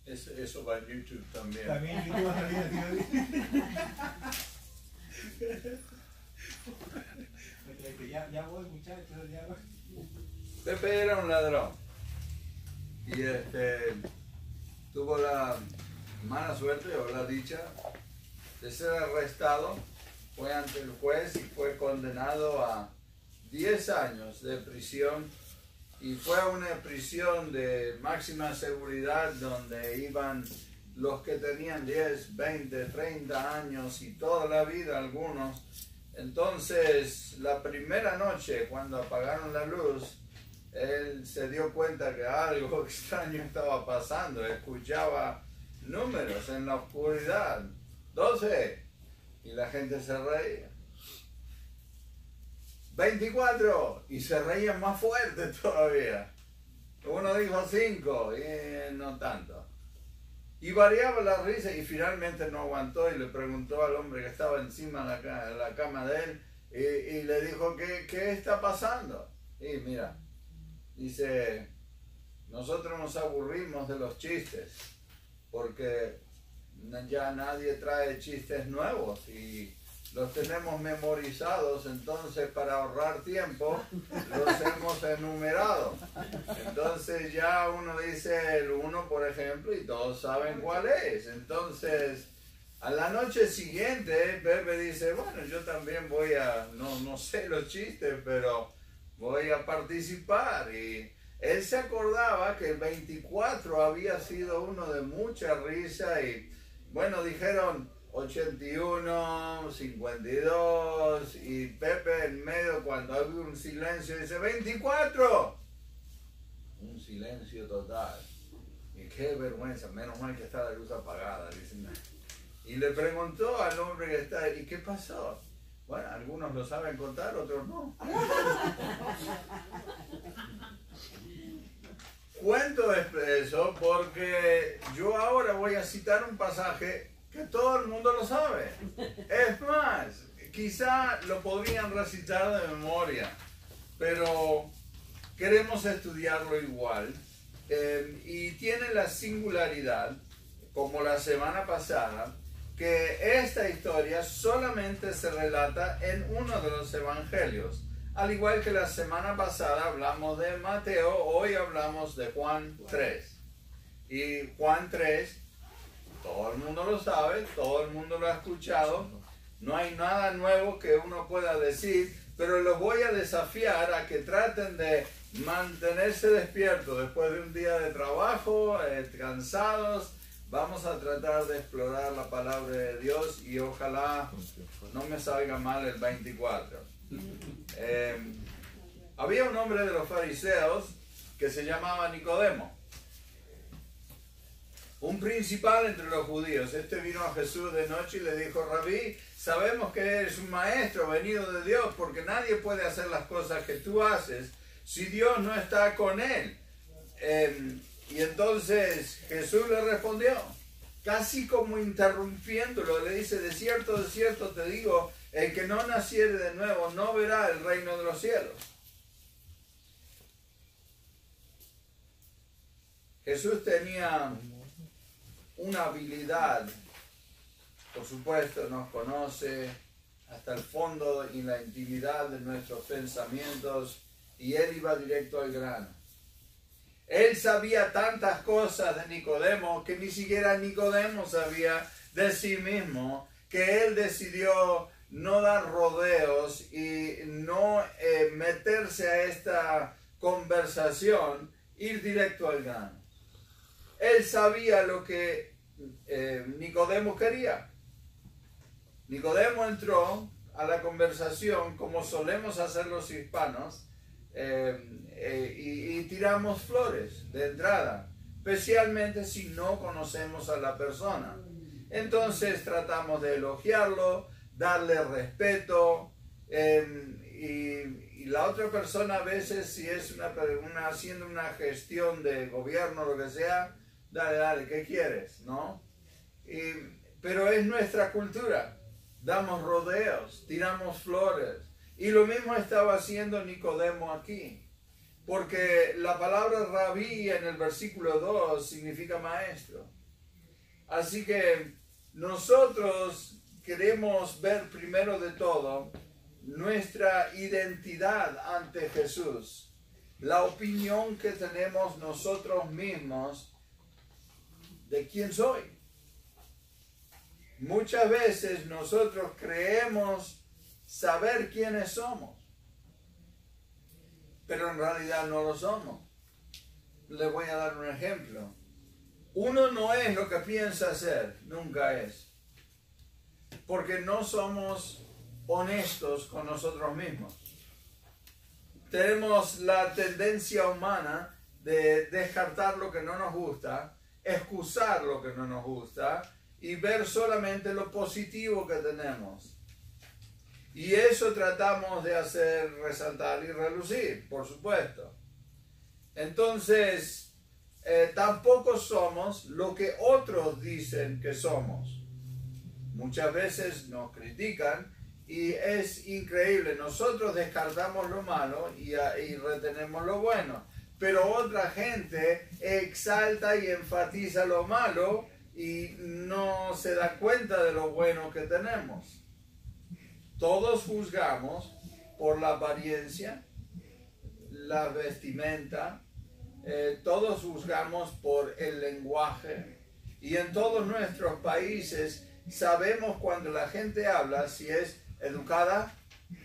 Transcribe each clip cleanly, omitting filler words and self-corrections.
Eso va en YouTube también. También en YouTube ya voy, muchachos, ya voy. Pepe era un ladrón y tuvo la mala suerte o la dicha de ser arrestado, fue ante el juez y fue condenado a 10 años de prisión, y fue a una prisión de máxima seguridad donde iban los que tenían 10, 20, 30 años y toda la vida algunos. Entonces, la primera noche cuando apagaron la luz, él se dio cuenta que algo extraño estaba pasando. Escuchaba números en la oscuridad, 12, y la gente se reía. 24, y se reían más fuerte todavía. Uno dijo 5, y no tanto. Y variaba la risa, y finalmente no aguantó y le preguntó al hombre que estaba encima de la cama de él, y le dijo, ¿qué está pasando? Y mira, dice, nosotros nos aburrimos de los chistes, porque ya nadie trae chistes nuevos, y los tenemos memorizados, entonces para ahorrar tiempo los hemos enumerado. Entonces ya uno dice el 1, por ejemplo, y todos saben cuál es. Entonces, a la noche siguiente, Pepe dice, bueno, yo también voy a, no sé los chistes, pero voy a participar. Y él se acordaba que el 24 había sido uno de mucha risa, y bueno, dijeron 81, 52, y Pepe en medio, cuando había un silencio, dice 24. Un silencio total. Y qué vergüenza, menos mal que está la luz apagada, dicen. Y le preguntó al hombre que está, ¿y qué pasó? Bueno, algunos lo saben contar, otros no. Cuento eso porque yo ahora voy a citar un pasaje que todo el mundo lo sabe. Es más, quizá lo podrían recitar de memoria, pero queremos estudiarlo igual. Y tiene la singularidad, como la semana pasada, que esta historia solamente se relata en uno de los evangelios. Al igual que la semana pasada hablamos de Mateo, hoy hablamos de Juan 3. Y Juan 3, todo el mundo lo sabe, todo el mundo lo ha escuchado, no hay nada nuevo que uno pueda decir, pero los voy a desafiar a que traten de mantenerse despiertos después de un día de trabajo, cansados. Vamos a tratar de explorar la palabra de Dios y ojalá no me salga mal el 24. Había un hombre de los fariseos que se llamaba Nicodemo, un principal entre los judíos. Este vino a Jesús de noche y le dijo, Rabí, sabemos que eres un maestro venido de Dios, porque nadie puede hacer las cosas que tú haces si Dios no está con él. Y entonces Jesús le respondió, casi como interrumpiéndolo, le dice, de cierto te digo, el que no naciere de nuevo no verá el reino de los cielos. Jesús tenía una habilidad, por supuesto, nos conoce hasta el fondo y la intimidad de nuestros pensamientos, y él iba directo al grano. Él sabía tantas cosas de Nicodemo que ni siquiera Nicodemo sabía de sí mismo, que él decidió no dar rodeos y no meterse a esta conversación, ir directo al grano. Él sabía lo que Nicodemo quería. Nicodemo entró a la conversación como solemos hacer los hispanos, y tiramos flores de entrada, especialmente si no conocemos a la persona. Entonces tratamos de elogiarlo, darle respeto, y la otra persona a veces, si es haciendo una gestión de gobierno, lo que sea, dale, ¿qué quieres? ¿No? Pero es nuestra cultura, damos rodeos, tiramos flores. Y lo mismo estaba haciendo Nicodemo aquí. porque la palabra rabí en el versículo 2 significa maestro. Así que nosotros queremos ver primero de todo nuestra identidad ante Jesús, la opinión que tenemos nosotros mismos de quién soy. Muchas veces nosotros creemos saber quiénes somos, pero en realidad no lo somos. Les voy a dar un ejemplo. Uno no es lo que piensa ser, nunca es. Porque no somos honestos con nosotros mismos. Tenemos la tendencia humana de descartar lo que no nos gusta, excusar lo que no nos gusta y ver solamente lo positivo que tenemos. Y eso tratamos de hacer resaltar y relucir, por supuesto. Entonces, tampoco somos lo que otros dicen que somos. Muchas veces nos critican y es increíble. Nosotros descartamos lo malo y retenemos lo bueno. Pero otra gente exalta y enfatiza lo malo y no se da cuenta de lo bueno que tenemos. Todos juzgamos por la apariencia, la vestimenta, todos juzgamos por el lenguaje. Y en todos nuestros países sabemos cuando la gente habla si es educada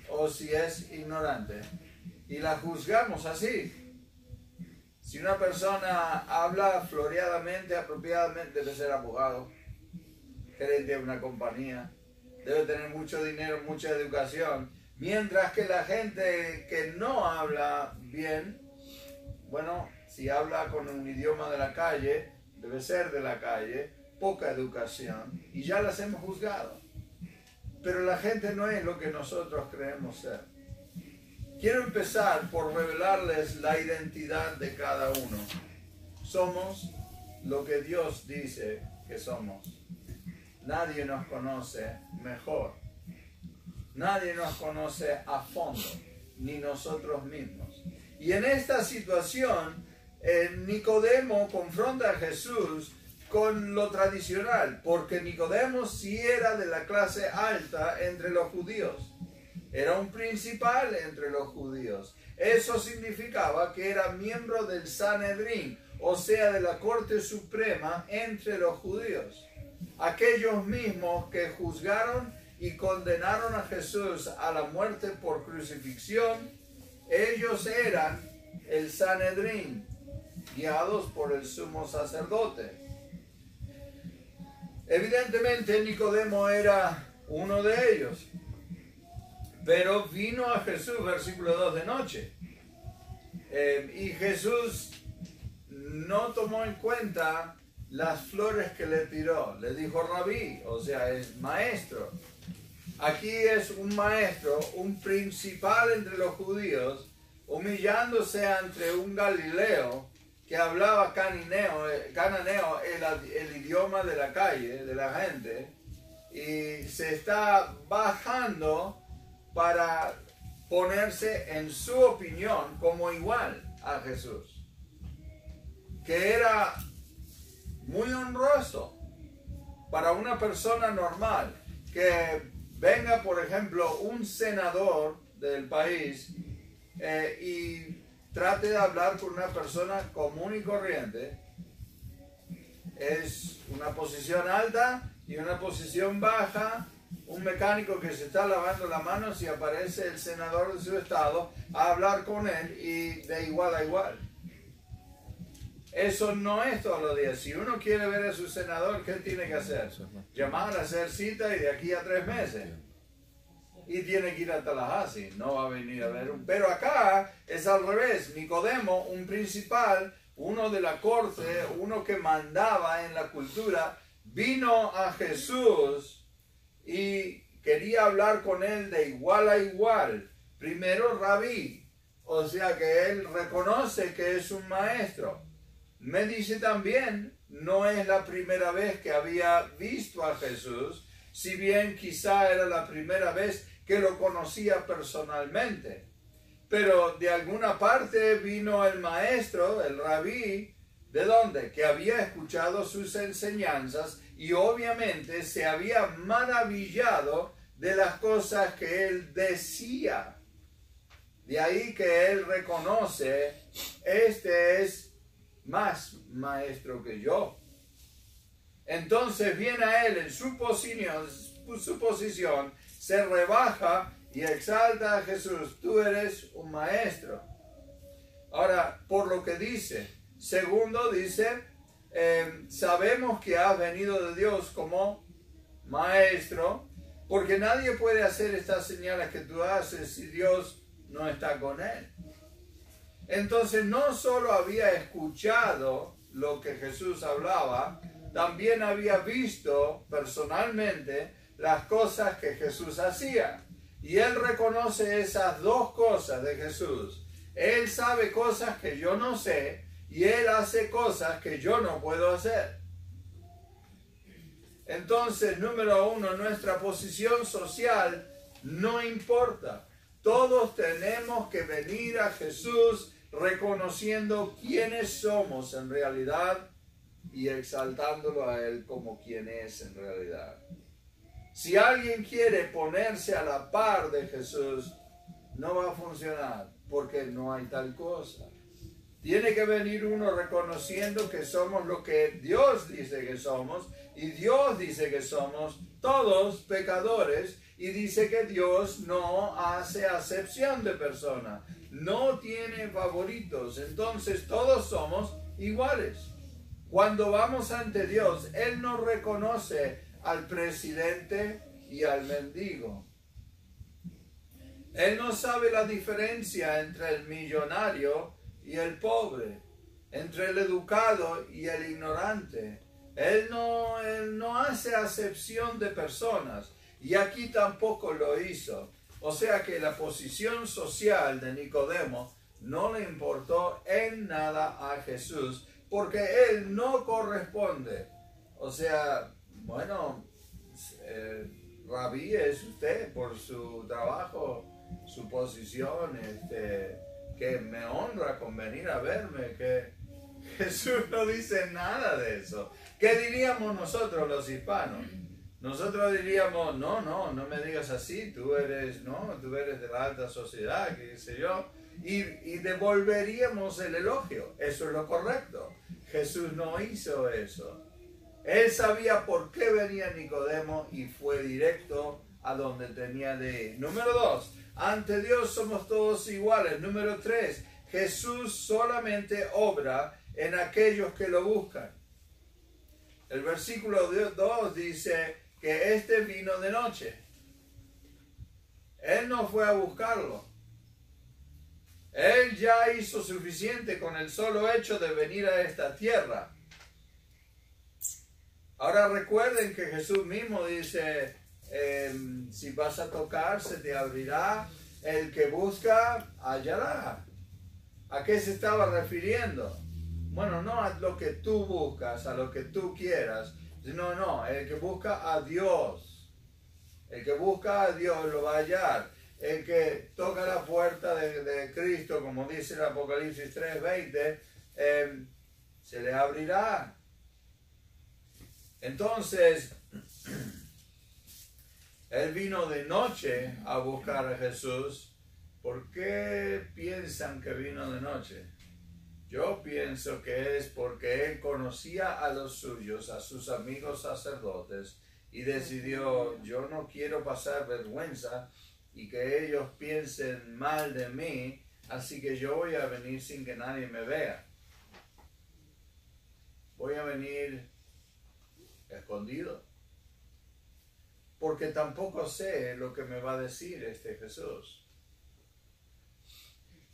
o si es ignorante. Y la juzgamos así. Si una persona habla floreadamente, apropiadamente, debe ser abogado, gerente de una compañía, debe tener mucho dinero, mucha educación. Mientras que la gente que no habla bien, bueno, si habla con un idioma de la calle, debe ser de la calle, poca educación, y ya las hemos juzgado. Pero la gente no es lo que nosotros creemos ser. Quiero empezar por revelarles la identidad de cada uno. Somos lo que Dios dice que somos. Nadie nos conoce mejor. Nadie nos conoce a fondo, ni nosotros mismos. Y en esta situación, Nicodemo confronta a Jesús con lo tradicional, porque Nicodemo sí era de la clase alta entre los judíos. Era un principal entre los judíos. Eso significaba que era miembro del Sanedrín, o sea, de la Corte Suprema entre los judíos. Aquellos mismos que juzgaron y condenaron a Jesús a la muerte por crucifixión, ellos eran el Sanedrín, guiados por el sumo sacerdote. Evidentemente Nicodemo era uno de ellos. Pero vino a Jesús, versículo 2, de noche. Y Jesús no tomó en cuenta las flores que le tiró. Le dijo rabí, o sea, es maestro. Aquí es un maestro, un principal entre los judíos, humillándose ante un galileo que hablaba cananeo, el idioma de la calle, de la gente, y se está bajando para ponerse en su opinión como igual a Jesús, que era muy honroso para una persona normal, que venga, por ejemplo, un senador del país y trate de hablar con una persona común y corriente. Es una posición alta y una posición baja. Un mecánico que se está lavando las manos y aparece el senador de su estado a hablar con él y de igual a igual. Eso no es todos los días. Si uno quiere ver a su senador, ¿qué tiene que hacer? Llamar, hacer cita y de aquí a 3 meses. Y tiene que ir a Tallahassee, no va a venir a ver un... Pero acá es al revés. Nicodemo, un principal, uno de la corte, uno que mandaba en la cultura, vino a Jesús y quería hablar con él de igual a igual. Primero rabí, o sea que él reconoce que es un maestro. Me dice también, no es la primera vez que había visto a Jesús, si bien quizá era la primera vez que lo conocía personalmente. Pero de alguna parte vino el maestro, el rabí, ¿de dónde? Que había escuchado sus enseñanzas y obviamente se había maravillado de las cosas que él decía. De ahí que él reconoce, este es más maestro que yo. Entonces viene a él en su posición, se rebaja y exalta a Jesús. Tú eres un maestro. Ahora, por lo que dice. Segundo, dice, sabemos que has venido de Dios como maestro, porque nadie puede hacer estas señales que tú haces si Dios no está con él. Entonces, no solo había escuchado lo que Jesús hablaba, también había visto personalmente las cosas que Jesús hacía. Y él reconoce esas dos cosas de Jesús. Él sabe cosas que yo no sé y él hace cosas que yo no puedo hacer. Entonces, número uno, nuestra posición social no importa. Todos tenemos que venir a Jesús reconociendo quiénes somos en realidad y exaltándolo a Él como quien es en realidad. Si alguien quiere ponerse a la par de Jesús, no va a funcionar porque no hay tal cosa. Tiene que venir uno reconociendo que somos lo que Dios dice que somos y Dios dice que somos todos pecadores y dice que Dios no hace acepción de personas, no tiene favoritos, entonces todos somos iguales. Cuando vamos ante Dios, Él no reconoce al presidente y al mendigo. Él no sabe la diferencia entre el millonario y el pobre, entre el educado y el ignorante. Él no hace acepción de personas y aquí tampoco lo hizo. O sea que la posición social de Nicodemo no le importó en nada a Jesús porque él no corresponde. O sea, bueno, rabí es usted por su trabajo, su posición, que me honra con venir a verme, que Jesús no dice nada de eso. ¿Qué diríamos nosotros los hispanos? Nosotros diríamos, no me digas así, tú eres de la alta sociedad, qué sé yo, y devolveríamos el elogio. Eso es lo correcto. Jesús no hizo eso. Él sabía por qué venía Nicodemo y fue directo a donde tenía de ir. Número 2, ante Dios somos todos iguales. Número 3, Jesús solamente obra en aquellos que lo buscan. El versículo 2 dice que este vino de noche. Él no fue a buscarlo. Él ya hizo suficiente con el solo hecho de venir a esta tierra. Ahora recuerden que Jesús mismo dice, si vas a tocar, se te abrirá. El que busca, hallará. ¿A qué se estaba refiriendo? Bueno, no a lo que tú buscas, a lo que tú quieras. No, el que busca a Dios. El que busca a Dios lo va a hallar. El que toca la puerta de Cristo, como dice el Apocalipsis 3:20, se le abrirá. Entonces, él vino de noche a buscar a Jesús. ¿Por qué piensan que vino de noche? Yo pienso que es porque él conocía a los suyos, a sus amigos sacerdotes, y decidió, yo no quiero pasar vergüenza y que ellos piensen mal de mí, así que yo voy a venir sin que nadie me vea. Voy a venir escondido, porque tampoco sé lo que me va a decir este Jesús.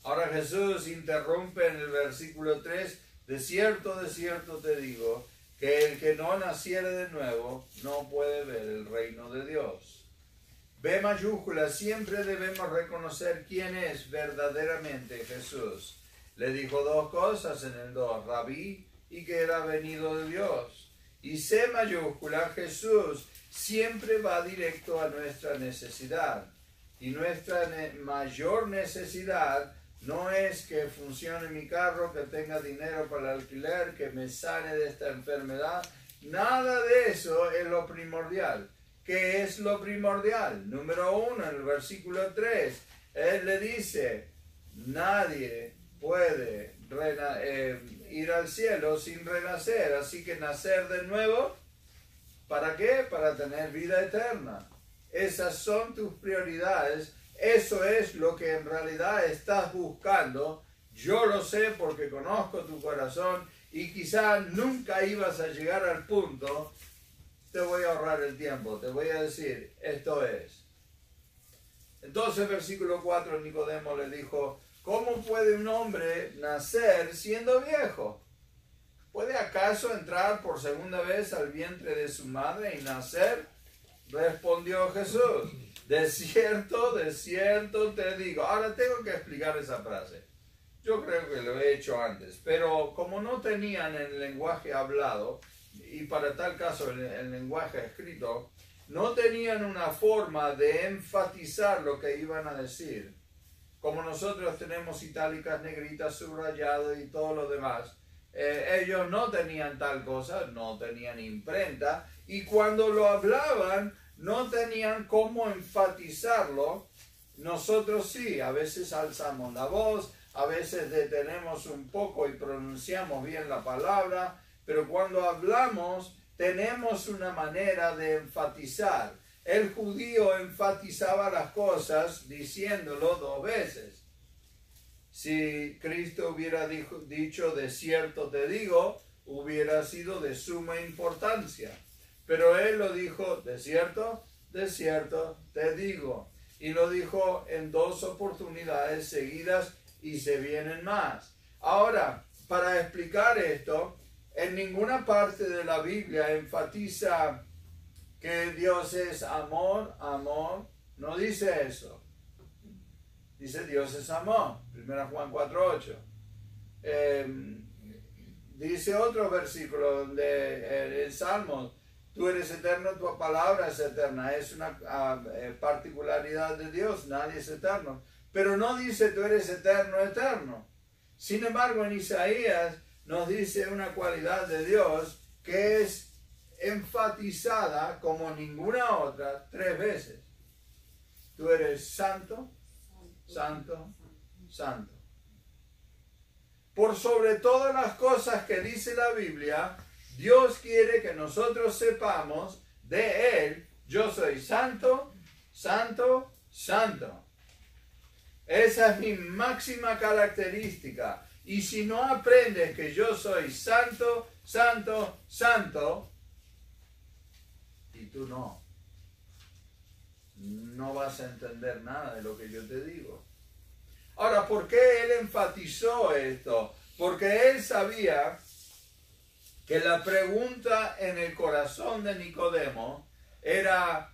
Ahora Jesús interrumpe en el versículo 3, de cierto te digo, que el que no naciere de nuevo no puede ver el reino de Dios. B mayúscula, siempre debemos reconocer quién es verdaderamente Jesús. Le dijo dos cosas en el 2, rabí y que era venido de Dios. Y C mayúscula, Jesús siempre va directo a nuestra necesidad. Y nuestra mayor necesidad no es que funcione mi carro, que tenga dinero para el alquiler, que me sane de esta enfermedad. Nada de eso es lo primordial. ¿Qué es lo primordial? Número 1, en el versículo 3, él le dice, nadie puede ir al cielo sin renacer, así que nacer de nuevo, ¿para qué? Para tener vida eterna. Esas son tus prioridades, eso es lo que en realidad estás buscando. Yo lo sé porque conozco tu corazón y quizá nunca ibas a llegar al punto. Te voy a ahorrar el tiempo, te voy a decir, esto es. Entonces, versículo 4, Nicodemo le dijo, ¿cómo puede un hombre nacer siendo viejo? ¿Puede acaso entrar por segunda vez al vientre de su madre y nacer? Respondió Jesús, de cierto te digo. Ahora tengo que explicar esa frase. Yo creo que lo he hecho antes, pero como no tenían el lenguaje hablado, y para tal caso el lenguaje escrito, no tenían una forma de enfatizar lo que iban a decir. Como nosotros tenemos itálicas, negritas, subrayado y todo lo demás, ellos no tenían tal cosa, no tenían imprenta, y cuando lo hablaban no tenían cómo enfatizarlo. Nosotros sí, a veces alzamos la voz, a veces detenemos un poco y pronunciamos bien la palabra, pero cuando hablamos tenemos una manera de enfatizar. El judío enfatizaba las cosas diciéndolo 2 veces. Si Cristo hubiera dicho de cierto te digo, hubiera sido de suma importancia. Pero Él lo dijo de cierto te digo. Y lo dijo en 2 oportunidades seguidas y se vienen más. Ahora, para explicar esto, en ninguna parte de la Biblia enfatiza que Dios es amor, no dice eso. Dice Dios es amor, 1 Juan 4:8. Dice otro versículo donde en Salmos, tú eres eterno, tu palabra es eterna. Es una particularidad de Dios, nadie es eterno. Pero no dice tú eres eterno, eterno. Sin embargo, en Isaías nos dice una cualidad de Dios que es enfatizada como ninguna otra 3 veces. Tú eres santo, santo, santo. Por sobre todas las cosas que dice la Biblia, Dios quiere que nosotros sepamos de Él, yo soy santo, santo, santo. Esa es mi máxima característica. Y si no aprendes que yo soy santo, santo, santo, y tú no vas a entender nada de lo que yo te digo. Ahora, ¿por qué él enfatizó esto? Porque él sabía que la pregunta en el corazón de Nicodemo era,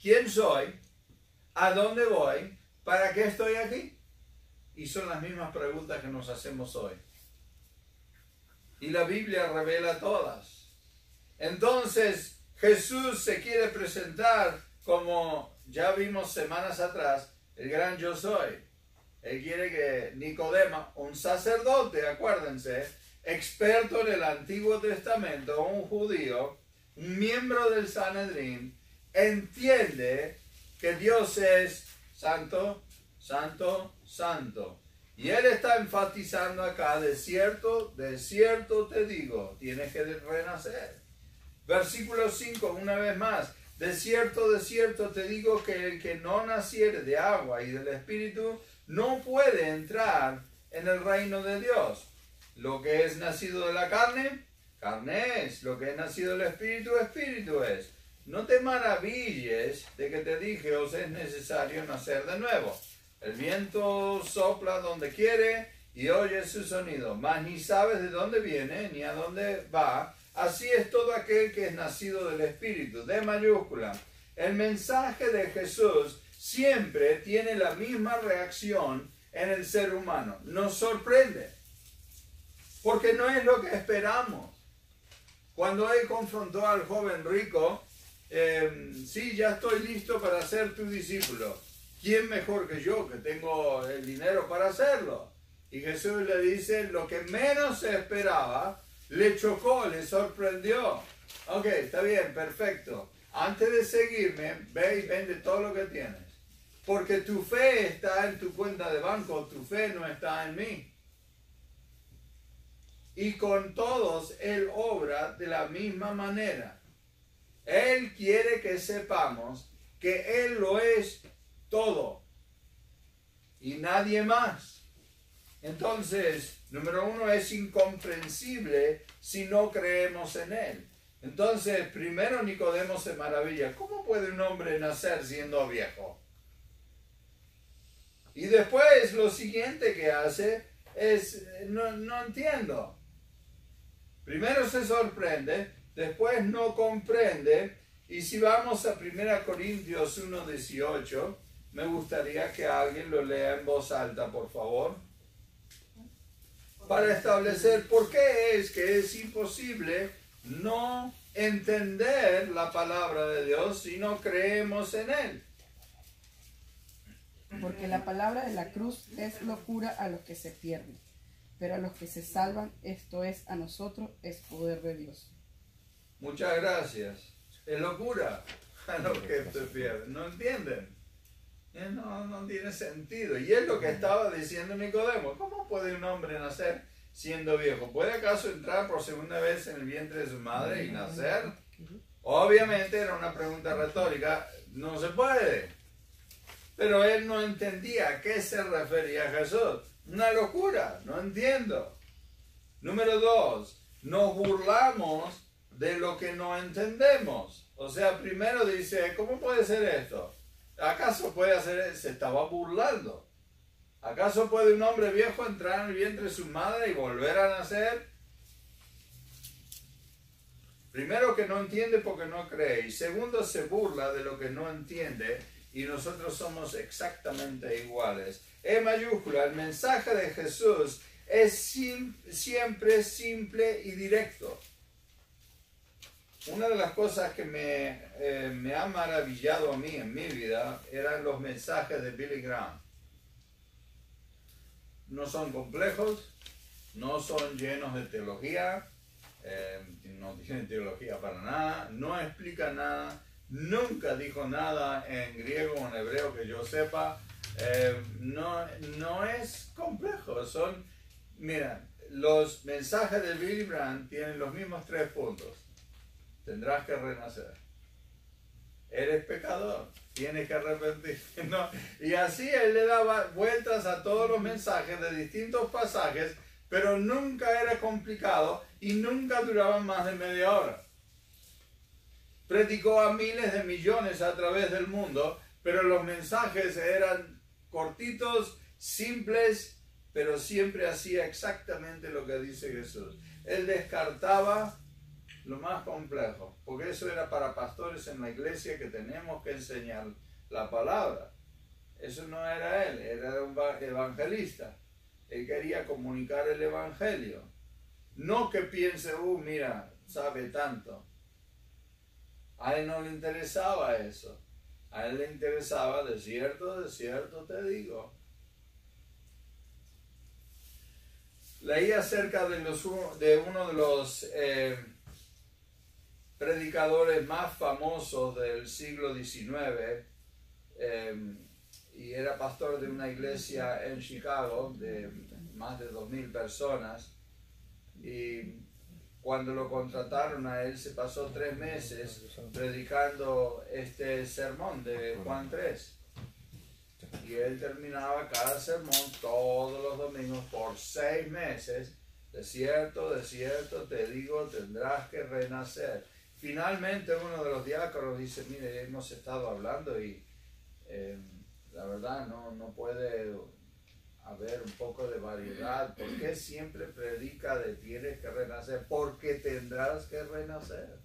¿quién soy? ¿A dónde voy? ¿Para qué estoy aquí? Y son las mismas preguntas que nos hacemos hoy. Y la Biblia revela todas. Entonces, Jesús se quiere presentar como ya vimos semanas atrás, el gran yo soy. Él quiere que Nicodemo, un sacerdote, acuérdense, experto en el Antiguo Testamento, un judío, un miembro del Sanedrín, entiende que Dios es santo, santo, santo. Y él está enfatizando acá, de cierto te digo, tienes que renacer. Versículo 5, una vez más, de cierto te digo que el que no naciere de agua y del Espíritu no puede entrar en el reino de Dios. Lo que es nacido de la carne, carne es. Lo que es nacido del Espíritu, Espíritu es. No te maravilles de que te dije, os es necesario nacer de nuevo. El viento sopla donde quiere y oyes su sonido, mas ni sabes de dónde viene ni a dónde va. Así es todo aquel que es nacido del Espíritu, de mayúscula. El mensaje de Jesús siempre tiene la misma reacción en el ser humano. Nos sorprende, porque no es lo que esperamos. Cuando él confrontó al joven rico, sí, ya estoy listo para ser tu discípulo. ¿quién mejor que yo que tengo el dinero para hacerlo? Y Jesús le dice, lo que menos se esperaba, le chocó, le sorprendió. Ok, está bien, perfecto. Antes de seguirme, ve y vende todo lo que tienes. Porque tu fe está en tu cuenta de banco, tu fe no está en mí. Y con todos Él obra de la misma manera. Él quiere que sepamos que Él lo es todo y nadie más. Entonces, número uno, es incomprensible si no creemos en Él. Entonces, primero Nicodemo se maravilla. ¿Cómo puede un hombre nacer siendo viejo? Y después lo siguiente que hace es, no entiendo. Primero se sorprende, después no comprende. Y si vamos a 1 Corintios 1:18, me gustaría que alguien lo lea en voz alta, por favor, para establecer por qué es que es imposible no entender la palabra de Dios si no creemos en Él. Porque la palabra de la cruz es locura a los que se pierden, pero a los que se salvan, esto es, a nosotros, es poder de Dios. Muchas gracias. Es locura a los que se pierden. ¿No entienden? No tiene sentido. Y es lo que estaba diciendo Nicodemo. ¿Cómo puede un hombre nacer siendo viejo? ¿Puede acaso entrar por segunda vez en el vientre de su madre y nacer? Obviamente era una pregunta retórica. No se puede. Pero él no entendía a qué se refería Jesús. Una locura. No entiendo. Número 2. Nos burlamos de lo que no entendemos. O sea, primero dice, ¿cómo puede ser esto? ¿Acaso puede hacer? Se estaba burlando. ¿Acaso puede un hombre viejo entrar en el vientre de su madre y volver a nacer? Primero, que no entiende porque no cree. Y segundo, se burla de lo que no entiende. Y nosotros somos exactamente iguales. E mayúscula, el mensaje de Jesús es siempre simple y directo. Una de las cosas que me ha maravillado a mí en mi vida eran los mensajes de Billy Graham. No son complejos, no son llenos de teología, no tienen teología para nada, no explica nada, nunca dijo nada en griego o en hebreo que yo sepa, no es complejo. Mira, los mensajes de Billy Graham tienen los mismos 3 puntos. Tendrás que renacer. Eres pecador. Tienes que arrepentirte. ¿No? Y así él le daba vueltas a todos los mensajes de distintos pasajes, pero nunca era complicado y nunca duraban más de media hora. Predicó a miles de millones a través del mundo, pero los mensajes eran cortitos, simples, pero siempre hacía exactamente lo que dice Jesús. Él descartaba lo más complejo, porque eso era para pastores en la iglesia que tenemos que enseñar la palabra. Eso no era él, era un evangelista. Él quería comunicar el evangelio. No que piense, mira, sabe tanto. A él no le interesaba eso. A él le interesaba, de cierto te digo. Leí acerca de uno de los predicadores más famosos del siglo XIX, y era pastor de una iglesia en Chicago de más de 2.000 personas, y cuando lo contrataron a él se pasó 3 meses predicando este sermón de Juan 3, y él terminaba cada sermón todos los domingos por 6 meses. De cierto te digo, tendrás que renacer. Finalmente uno de los diáconos dice, mire, hemos estado hablando y la verdad no puede haber un poco de variedad. ¿Por qué siempre predica de tienes que renacer? Porque tendrás que renacer.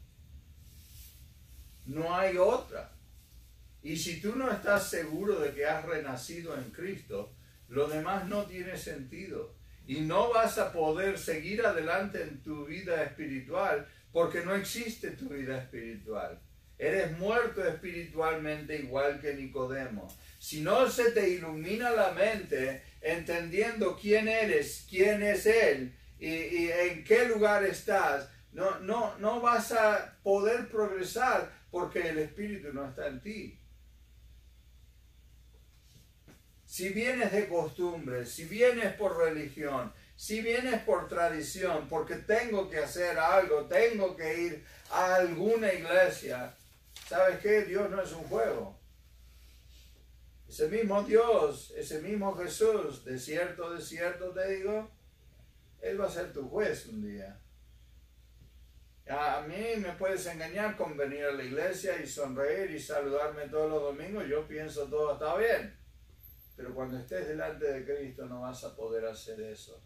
No hay otra. Y si tú no estás seguro de que has renacido en Cristo, lo demás no tiene sentido. Y no vas a poder seguir adelante en tu vida espiritual porque no existe tu vida espiritual. Eres muerto espiritualmente igual que Nicodemo. Si no se te ilumina la mente entendiendo quién eres, quién es Él y en qué lugar estás, no vas a poder progresar porque el Espíritu no está en ti. Si vienes de costumbre, si vienes por religión, si vienes por tradición, porque tengo que hacer algo, tengo que ir a alguna iglesia, ¿sabes qué? Dios no es un juego. Ese mismo Dios, ese mismo Jesús, de cierto te digo, Él va a ser tu juez un día. A mí me puedes engañar con venir a la iglesia y sonreír y saludarme todos los domingos, yo pienso todo está bien. Pero cuando estés delante de Cristo no vas a poder hacer eso.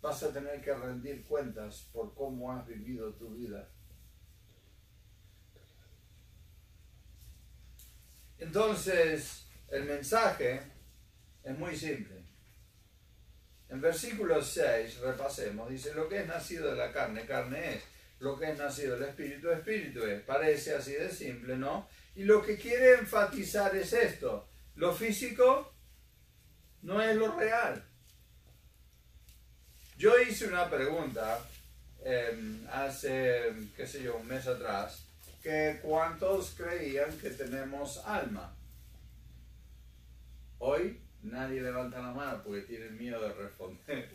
Vas a tener que rendir cuentas por cómo has vivido tu vida. Entonces, el mensaje es muy simple. En versículo 6, repasemos, dice, lo que es nacido de la carne, carne es. Lo que es nacido del Espíritu, Espíritu es. Parece así de simple, ¿no? Y lo que quiere enfatizar es esto. Lo físico no es lo real. Yo hice una pregunta hace, qué sé yo, un mes atrás, que cuántos creían que tenemos alma. Hoy nadie levanta la mano porque tienen miedo de responder.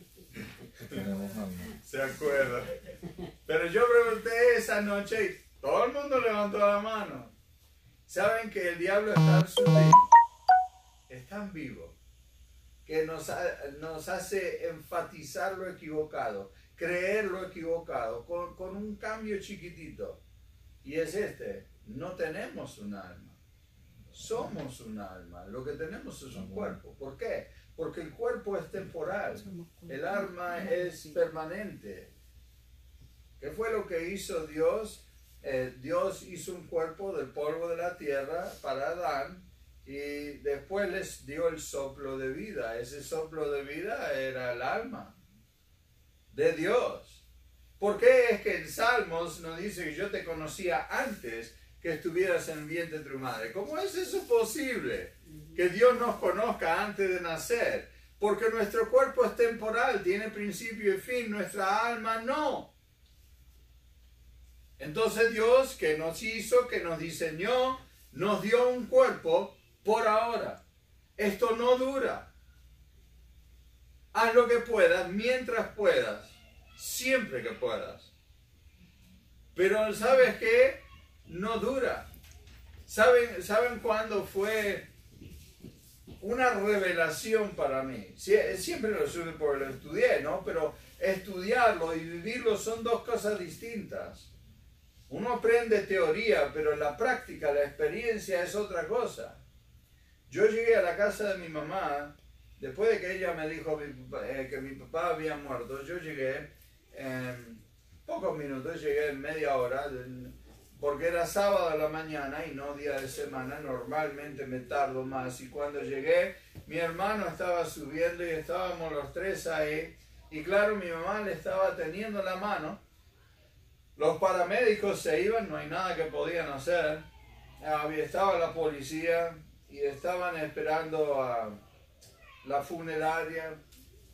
Tenemos alma. ¿Se acuerdan? Pero yo pregunté esa noche y todo el mundo levantó la mano. ¿Saben que el diablo es tan sutil, es tan vivo, que nos hace enfatizar lo equivocado, creer lo equivocado, con un cambio chiquitito? Y es no tenemos un alma, somos un alma, lo que tenemos es un cuerpo. ¿Por qué? Porque el cuerpo es temporal, el alma es permanente. ¿Qué fue lo que hizo Dios? Dios hizo un cuerpo del polvo de la tierra para Adán y después les dio el soplo de vida. Ese soplo de vida era el alma de Dios. ¿Por qué es que en Salmos nos dice que yo te conocía antes que estuvieras en el vientre de tu madre? ¿Cómo es eso posible? Que Dios nos conozca antes de nacer. Porque nuestro cuerpo es temporal, tiene principio y fin, nuestra alma no. Entonces Dios, que nos hizo, que nos diseñó, nos dio un cuerpo por ahora. Esto no dura. Haz lo que puedas, mientras puedas, siempre que puedas. Pero ¿sabes qué? No dura. ¿Saben cuándo fue una revelación para mí? Siempre lo supe porque lo estudié, ¿no? Pero estudiarlo y vivirlo son dos cosas distintas. Uno aprende teoría, pero la práctica, la experiencia es otra cosa. Yo llegué a la casa de mi mamá, después de que ella me dijo que mi papá había muerto, yo llegué en pocos minutos, llegué en media hora, porque era sábado a la mañana y no día de semana, normalmente me tardo más. Y cuando llegué, mi hermano estaba subiendo y estábamos los tres ahí, y claro, mi mamá le estaba teniendo la mano. Los paramédicos se iban, no hay nada que podían hacer. Estaba la policía y estaban esperando a la funeraria.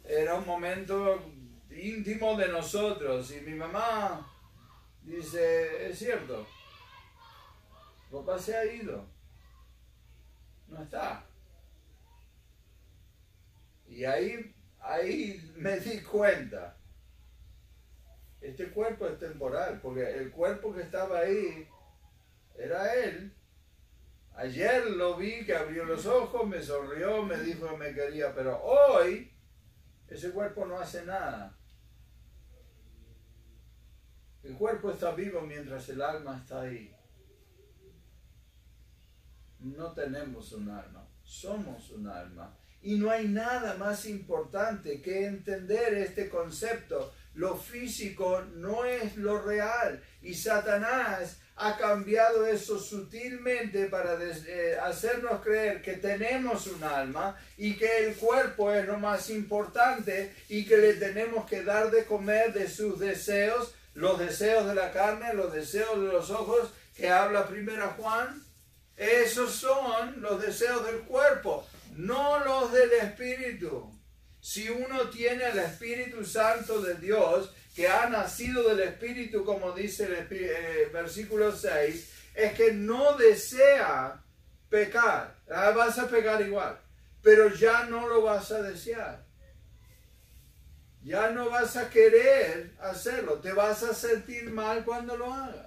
Era un momento íntimo de nosotros. Y mi mamá dice, es cierto, papá se ha ido, no está. Y ahí me di cuenta. Este cuerpo es temporal, porque el cuerpo que estaba ahí era él. Ayer lo vi que abrió los ojos, me sonrió, me dijo que me quería, pero hoy ese cuerpo no hace nada. El cuerpo está vivo mientras el alma está ahí. No tenemos un alma, somos un alma. Y no hay nada más importante que entender este concepto. Lo físico no es lo real. Y Satanás ha cambiado eso sutilmente para hacernos creer que tenemos un alma y que el cuerpo es lo más importante y que le tenemos que dar de comer de sus deseos, los deseos de la carne, los deseos de los ojos, que habla 1 Juan, esos son los deseos del cuerpo, no los del espíritu. Si uno tiene el Espíritu Santo de Dios, que ha nacido del Espíritu, como dice el versículo 6, es que no desea pecar. Vas a pecar igual, pero ya no lo vas a desear. Ya no vas a querer hacerlo. Te vas a sentir mal cuando lo hagas.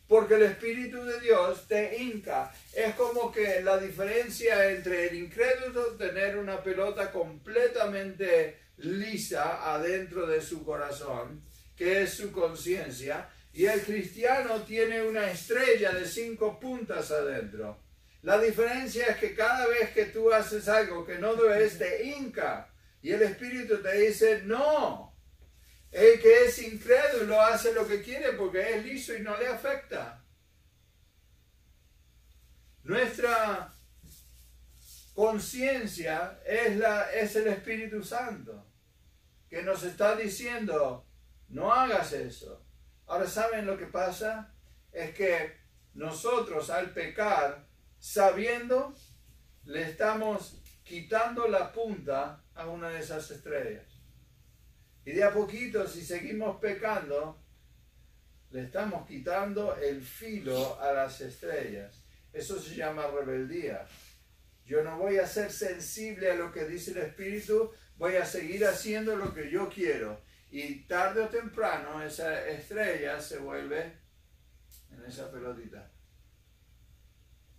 Porque el Espíritu de Dios te hinca. Es como que la diferencia entre el incrédulo tener una pelota completamente lisa adentro de su corazón, que es su conciencia, y el cristiano tiene una estrella de 5 puntas adentro. La diferencia es que cada vez que tú haces algo que no debes, te hinca. Y el Espíritu te dice, no. El que es incrédulo hace lo que quiere porque es liso y no le afecta. Nuestra conciencia es el Espíritu Santo, que nos está diciendo, no hagas eso. Ahora, ¿saben lo que pasa? Es que nosotros al pecar, sabiendo, le estamos quitando la punta a una de esas estrellas. Y de a poquito, si seguimos pecando, le estamos quitando el filo a las estrellas. Eso se llama rebeldía. Yo no voy a ser sensible a lo que dice el Espíritu, voy a seguir haciendo lo que yo quiero. Y tarde o temprano esa estrella se vuelve en esa pelotita.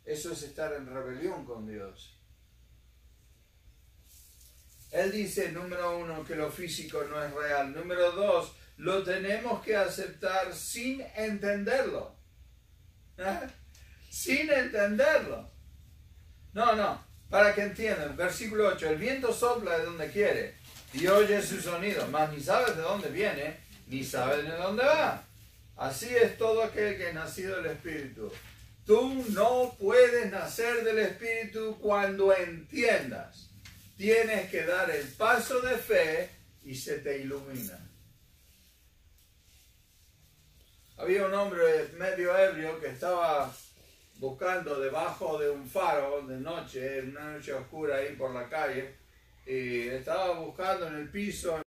Eso es estar en rebelión con Dios. Él dice, número 1, que lo físico no es real. Número 2, lo tenemos que aceptar sin entenderlo. Sin entenderlo. No, para que entiendan. Versículo 8, el viento sopla de donde quiere y oye su sonido, mas ni sabes de dónde viene, ni sabes de dónde va. Así es todo aquel que es nacido del Espíritu. Tú no puedes nacer del Espíritu cuando entiendas. Tienes que dar el paso de fe y se te ilumina. Había un hombre medio ebrio que estaba buscando debajo de un faro de noche, en una noche oscura ahí por la calle, y estaba buscando en el piso,